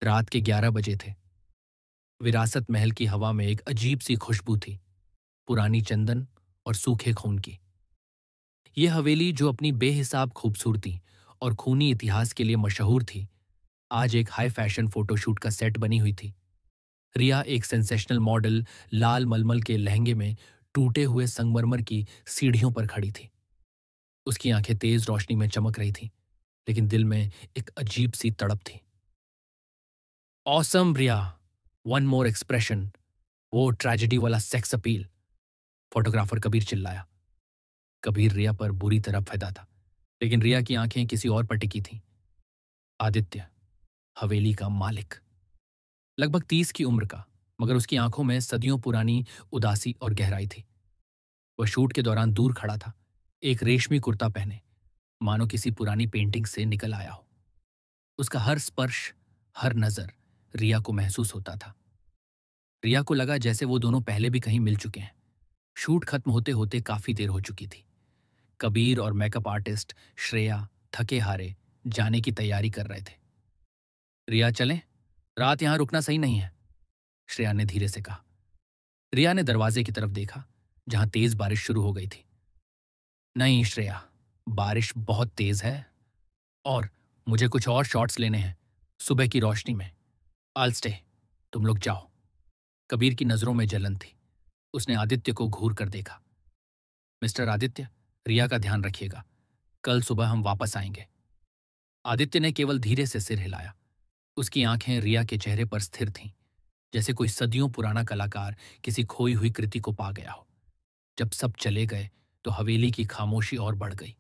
रात के 11 बजे थे। विरासत महल की हवा में एक अजीब सी खुशबू थी, पुरानी चंदन और सूखे खून की। ये हवेली जो अपनी बेहिसाब खूबसूरती और खूनी इतिहास के लिए मशहूर थी, आज एक हाई फैशन फोटोशूट का सेट बनी हुई थी। रिया एक सेंसेशनल मॉडल लाल मलमल के लहंगे में टूटे हुए संगमरमर की सीढ़ियों पर खड़ी थी। उसकी आंखें तेज रोशनी में चमक रही थीं, लेकिन दिल में एक अजीब सी तड़प थी। ऑसम रिया, वन मोर एक्सप्रेशन, वो ट्रेजेडी वाला सेक्स अपील, फोटोग्राफर कबीर चिल्लाया। कबीर रिया पर बुरी तरह फिदा था, लेकिन रिया की आंखें किसी और पर टिकी थीं। आदित्य, हवेली का मालिक, लगभग 30 की उम्र का, मगर उसकी आंखों में सदियों पुरानी उदासी और गहराई थी। वह शूट के दौरान दूर खड़ा था, एक रेशमी कुर्ता पहने, मानो किसी पुरानी पेंटिंग से निकल आया हो। उसका हर स्पर्श, हर नजर रिया को महसूस होता था। रिया को लगा जैसे वो दोनों पहले भी कहीं मिल चुके हैं। शूट खत्म होते होते काफी देर हो चुकी थी। कबीर और मेकअप आर्टिस्ट श्रेया थके हारे जाने की तैयारी कर रहे थे। रिया चलें, रात यहां रुकना सही नहीं है, श्रेया ने धीरे से कहा। रिया ने दरवाजे की तरफ देखा, जहां तेज बारिश शुरू हो गई थी। नहीं श्रेया, बारिश बहुत तेज है और मुझे कुछ और शॉट्स लेने हैं सुबह की रोशनी में। आल स्टे, तुम लोग जाओ। कबीर की नजरों में जलन थी। उसने आदित्य को घूर कर देखा। मिस्टर आदित्य, रिया का ध्यान रखिएगा, कल सुबह हम वापस आएंगे। आदित्य ने केवल धीरे से सिर हिलाया। उसकी आंखें रिया के चेहरे पर स्थिर थीं, जैसे कोई सदियों पुराना कलाकार किसी खोई हुई कृति को पा गया हो। जब सब चले गए तो हवेली की खामोशी और बढ़ गई।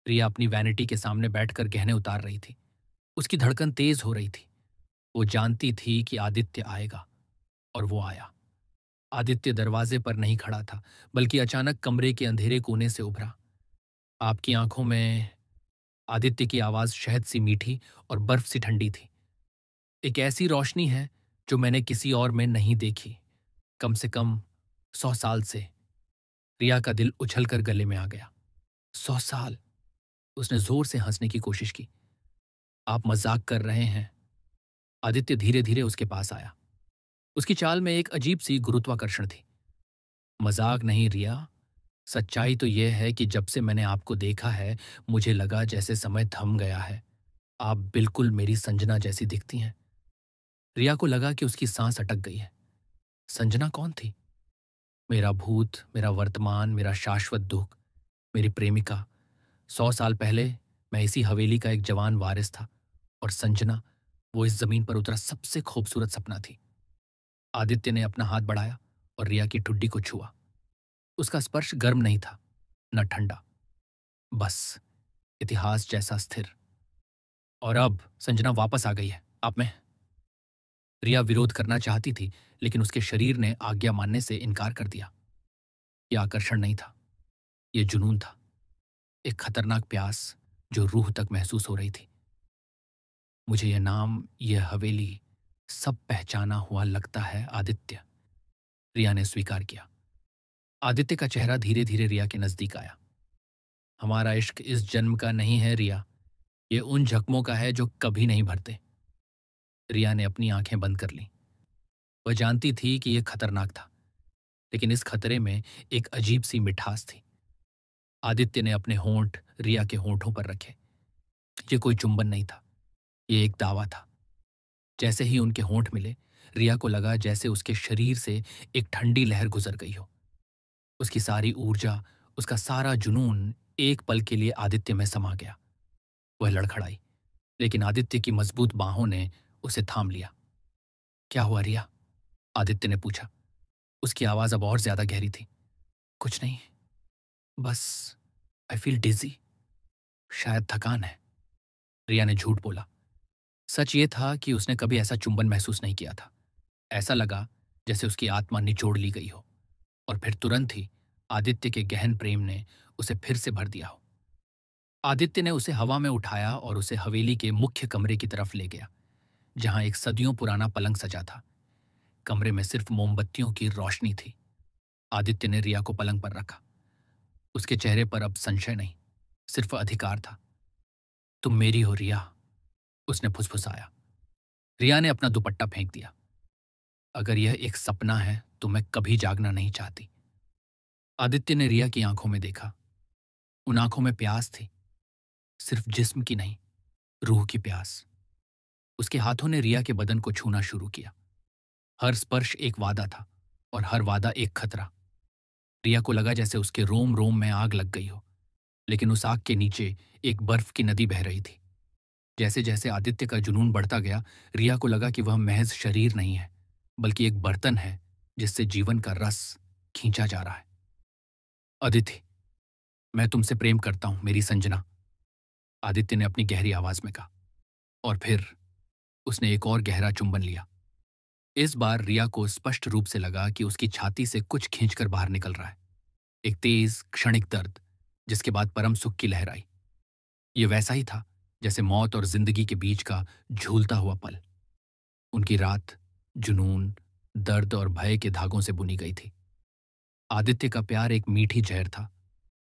रिया अपनी वैनिटी के सामने बैठकर गहने उतार रही थी। उसकी धड़कन तेज हो रही थी। वो जानती थी कि आदित्य आएगा, और वो आया। आदित्य दरवाजे पर नहीं खड़ा था, बल्कि अचानक कमरे के अंधेरे कोने से उभरा। आपकी आंखों में, आदित्य की आवाज शहद सी मीठी और बर्फ सी ठंडी थी। एक ऐसी रोशनी है जो मैंने किसी और में नहीं देखी, कम से कम 100 साल से। रिया का दिल उछलकर गले में आ गया। 100 साल? उसने जोर से हंसने की कोशिश की। आप मजाक कर रहे हैं? आदित्य धीरे धीरे उसके पास आया। उसकी चाल में एक अजीब सी गुरुत्वाकर्षण थी। मजाक नहीं रिया, सच्चाई तो यह है कि जब से मैंने आपको देखा है, मुझे लगा जैसे समय थम गया है। आप बिल्कुल मेरी संजना जैसी दिखती हैं। रिया को लगा कि उसकी सांस अटक गई है। संजना कौन थी? मेरा भूत, मेरा वर्तमान, मेरा शाश्वत दुख, मेरी प्रेमिका। 100 साल पहले मैं इसी हवेली का एक जवान वारिस था, और संजना वो इस जमीन पर उतरा सबसे खूबसूरत सपना थी। आदित्य ने अपना हाथ बढ़ाया और रिया की ठुड्डी को छुआ। उसका स्पर्श गर्म नहीं था, न ठंडा, बस इतिहास जैसा स्थिर। और अब संजना वापस आ गई है आप में। रिया विरोध करना चाहती थी, लेकिन उसके शरीर ने आज्ञा मानने से इनकार कर दिया। यह आकर्षण नहीं था, यह जुनून था, एक खतरनाक प्यास जो रूह तक महसूस हो रही थी। मुझे यह नाम, यह हवेली, सब पहचाना हुआ लगता है आदित्य, रिया ने स्वीकार किया। आदित्य का चेहरा धीरे धीरे रिया के नजदीक आया। हमारा इश्क इस जन्म का नहीं है रिया, ये उन जख्मों का है जो कभी नहीं भरते। रिया ने अपनी आंखें बंद कर लीं। वह जानती थी कि यह खतरनाक था, लेकिन इस खतरे में एक अजीब सी मिठास थी। आदित्य ने अपने होंठ रिया के होंठों पर रखे। ये कोई चुंबन नहीं था, ये एक दावा था। जैसे ही उनके होंठ मिले, रिया को लगा जैसे उसके शरीर से एक ठंडी लहर गुजर गई हो। उसकी सारी ऊर्जा, उसका सारा जुनून एक पल के लिए आदित्य में समा गया। वह लड़खड़ाई, लेकिन आदित्य की मजबूत बाहों ने उसे थाम लिया। क्या हुआ रिया? आदित्य ने पूछा। उसकी आवाज अब और ज्यादा गहरी थी। कुछ नहीं, बस आई फील डिजी, शायद थकान है। रिया ने झूठ बोला। सच ये था कि उसने कभी ऐसा चुंबन महसूस नहीं किया था। ऐसा लगा जैसे उसकी आत्मा निचोड़ ली गई हो, और फिर तुरंत ही आदित्य के गहन प्रेम ने उसे फिर से भर दिया हो। आदित्य ने उसे हवा में उठाया और उसे हवेली के मुख्य कमरे की तरफ ले गया, जहां एक सदियों पुराना पलंग सजा था। कमरे में सिर्फ मोमबत्तियों की रोशनी थी। आदित्य ने रिया को पलंग पर रखा। उसके चेहरे पर अब संशय नहीं, सिर्फ अधिकार था। तुम मेरी हो रिया, उसने फुसफुसाया। रिया ने अपना दुपट्टा फेंक दिया। अगर यह एक सपना है तो मैं कभी जागना नहीं चाहती। आदित्य ने रिया की आंखों में देखा। उन आंखों में प्यास थी, सिर्फ जिस्म की नहीं, रूह की प्यास। उसके हाथों ने रिया के बदन को छूना शुरू किया। हर स्पर्श एक वादा था और हर वादा एक खतरा। रिया को लगा जैसे उसके रोम रोम में आग लग गई हो, लेकिन उस आग के नीचे एक बर्फ की नदी बह रही थी। जैसे जैसे आदित्य का जुनून बढ़ता गया, रिया को लगा कि वह महज शरीर नहीं है, बल्कि एक बर्तन है जिससे जीवन का रस खींचा जा रहा है। अदिति, मैं तुमसे प्रेम करता हूं, मेरी संजना, आदित्य ने अपनी गहरी आवाज में कहा। और फिर उसने एक और गहरा चुंबन लिया। इस बार रिया को स्पष्ट रूप से लगा कि उसकी छाती से कुछ खींचकर बाहर निकल रहा है। एक तेज क्षणिक दर्द, जिसके बाद परम सुख की लहर आई। ये वैसा ही था जैसे मौत और जिंदगी के बीच का झूलता हुआ पल। उनकी रात जुनून, दर्द और भय के धागों से बुनी गई थी। आदित्य का प्यार एक मीठी जहर था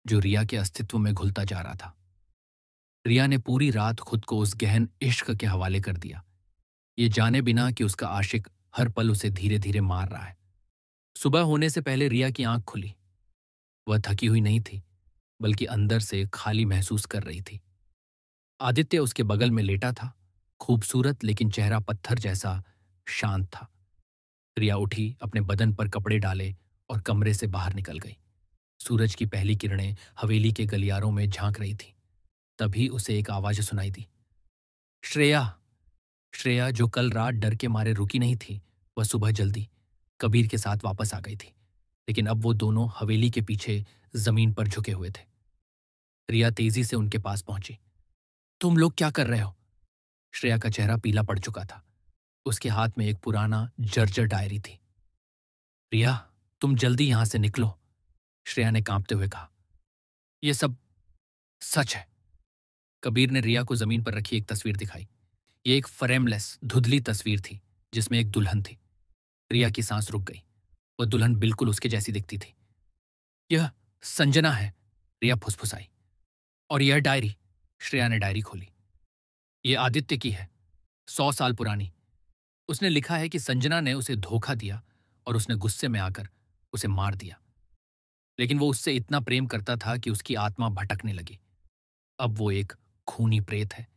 जो रिया के अस्तित्व में घुलता जा रहा था। रिया ने पूरी रात खुद को उस गहन इश्क के हवाले कर दिया, ये जाने बिना कि उसका आशिक हर पल उसे धीरे धीरे मार रहा है। सुबह होने से पहले रिया की आंख खुली। वह थकी हुई नहीं थी, बल्कि अंदर से खाली महसूस कर रही थी। आदित्य उसके बगल में लेटा था, खूबसूरत लेकिन चेहरा पत्थर जैसा शांत था। रिया उठी, अपने बदन पर कपड़े डाले और कमरे से बाहर निकल गई। सूरज की पहली किरणें हवेली के गलियारों में झांक रही थीं। तभी उसे एक आवाज सुनाई दी। श्रेया। श्रेया, जो कल रात डर के मारे रुकी नहीं थी, वह सुबह जल्दी कबीर के साथ वापस आ गई थी। लेकिन अब वो दोनों हवेली के पीछे जमीन पर झुके हुए थे। रिया तेजी से उनके पास पहुंची। तुम लोग क्या कर रहे हो? श्रेया का चेहरा पीला पड़ चुका था। उसके हाथ में एक पुराना जर्जर डायरी थी। रिया, तुम जल्दी यहां से निकलो, श्रेया ने कांपते हुए कहा। यह सब सच है। कबीर ने रिया को जमीन पर रखी एक तस्वीर दिखाई। ये एक फ्रेमलेस धुंधली तस्वीर थी जिसमें एक दुल्हन थी। रिया की सांस रुक गई। वह दुल्हन बिल्कुल उसके जैसी दिखती थी। यह संजना है, रिया फुसफुसाई। और यह डायरी, श्रेया ने डायरी खोली। ये आदित्य की है, 100 साल पुरानी। उसने लिखा है कि संजना ने उसे धोखा दिया और उसने गुस्से में आकर उसे मार दिया। लेकिन वो उससे इतना प्रेम करता था कि उसकी आत्मा भटकने लगी। अब वो एक खूनी प्रेत है,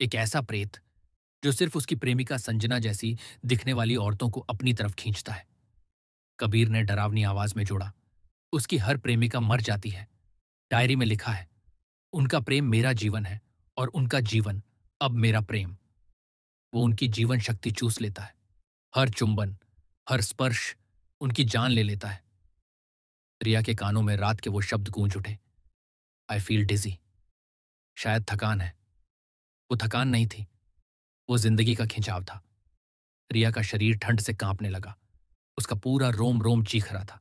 एक ऐसा प्रेत जो सिर्फ उसकी प्रेमिका संजना जैसी दिखने वाली औरतों को अपनी तरफ खींचता है। कबीर ने डरावनी आवाज में जोड़ा। उसकी हर प्रेमिका मर जाती है। डायरी में लिखा है, उनका प्रेम मेरा जीवन है और उनका जीवन अब मेरा प्रेम। वो उनकी जीवन शक्ति चूस लेता है। हर चुंबन, हर स्पर्श उनकी जान ले लेता है। रिया के कानों में रात के वो शब्द गूंज उठे। आई फील डिजी। शायद थकान है। वो थकान नहीं थी, वो जिंदगी का खिंचाव था। रिया का शरीर ठंड से कांपने लगा। उसका पूरा रोम रोम चीख रहा था।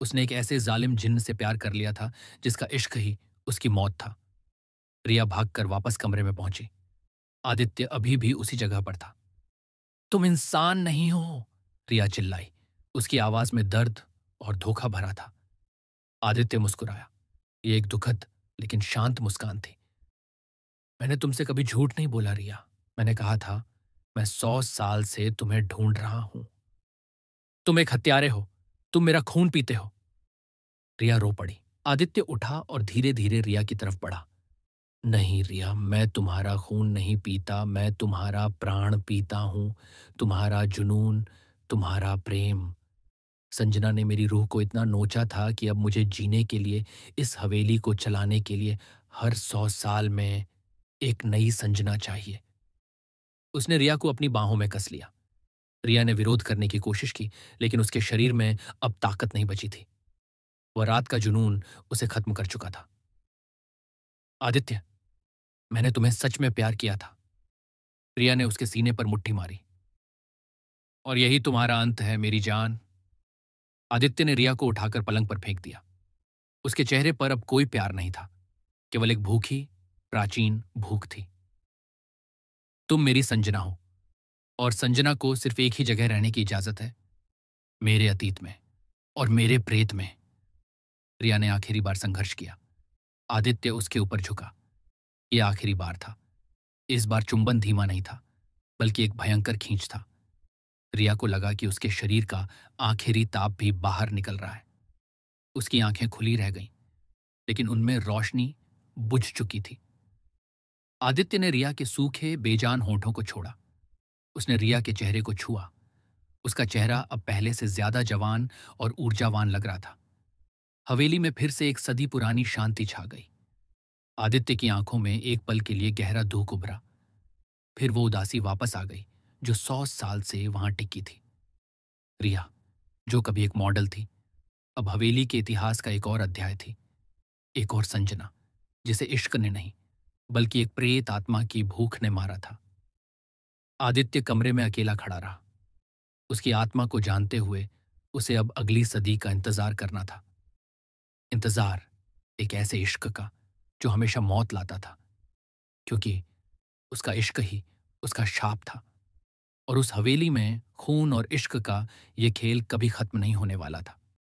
उसने एक ऐसे जालिम जिन्न से प्यार कर लिया था जिसका इश्क ही उसकी मौत था। रिया भागकर वापस कमरे में पहुंची। आदित्य अभी भी उसी जगह पर था। तुम इंसान नहीं हो, रिया चिल्लाई। उसकी आवाज में दर्द और धोखा भरा था। आदित्य मुस्कुराया। ये एक दुखद लेकिन शांत मुस्कान थी। मैंने तुमसे कभी झूठ नहीं बोला रिया। मैंने कहा था, मैं 100 साल से तुम्हें ढूंढ रहा हूं। तुम एक हत्यारे हो, तुम मेरा खून पीते हो। रिया रो पड़ी। आदित्य उठा और धीरे धीरे रिया की तरफ बढ़ा। नहीं रिया, मैं तुम्हारा खून नहीं पीता, मैं तुम्हारा प्राण पीता हूं, तुम्हारा जुनून, तुम्हारा प्रेम। संजना ने मेरी रूह को इतना नोचा था कि अब मुझे जीने के लिए, इस हवेली को चलाने के लिए हर 100 साल में एक नई संजना चाहिए। उसने रिया को अपनी बाहों में कस लिया। रिया ने विरोध करने की कोशिश की, लेकिन उसके शरीर में अब ताकत नहीं बची थी। वह रात का जुनून उसे खत्म कर चुका था। आदित्य, मैंने तुम्हें सच में प्यार किया था। रिया ने उसके सीने पर मुट्ठी मारी। और यही तुम्हारा अंत है मेरी जान। आदित्य ने रिया को उठाकर पलंग पर फेंक दिया। उसके चेहरे पर अब कोई प्यार नहीं था, केवल एक भूखी प्राचीन भूख थी। तुम मेरी संजना हो, और संजना को सिर्फ एक ही जगह रहने की इजाजत है, मेरे अतीत में और मेरे प्रेत में। रिया ने आखिरी बार संघर्ष किया। आदित्य उसके ऊपर झुका। यह आखिरी बार था। इस बार चुंबन धीमा नहीं था, बल्कि एक भयंकर खींच था। रिया को लगा कि उसके शरीर का आखिरी ताप भी बाहर निकल रहा है। उसकी आंखें खुली रह गईं, लेकिन उनमें रोशनी बुझ चुकी थी। आदित्य ने रिया के सूखे बेजान होठों को छोड़ा। उसने रिया के चेहरे को छुआ। उसका चेहरा अब पहले से ज्यादा जवान और ऊर्जावान लग रहा था। हवेली में फिर से एक सदी पुरानी शांति छा गई। आदित्य की आंखों में एक पल के लिए गहरा दुख उभरा। फिर वो उदासी वापस आ गई जो 100 साल से वहां टिकी थी। रिया, जो कभी एक मॉडल थी, अब हवेली के इतिहास का एक और अध्याय थी। एक और संजना, जिसे इश्क ने नहीं, बल्कि एक प्रेत आत्मा की भूख ने मारा था। आदित्य कमरे में अकेला खड़ा रहा। उसकी आत्मा को जानते हुए उसे अब अगली सदी का इंतजार करना था। इंतजार एक ऐसे इश्क का जो हमेशा मौत लाता था, क्योंकि उसका इश्क ही उसका शाप था। और उस हवेली में खून और इश्क का ये खेल कभी खत्म नहीं होने वाला था।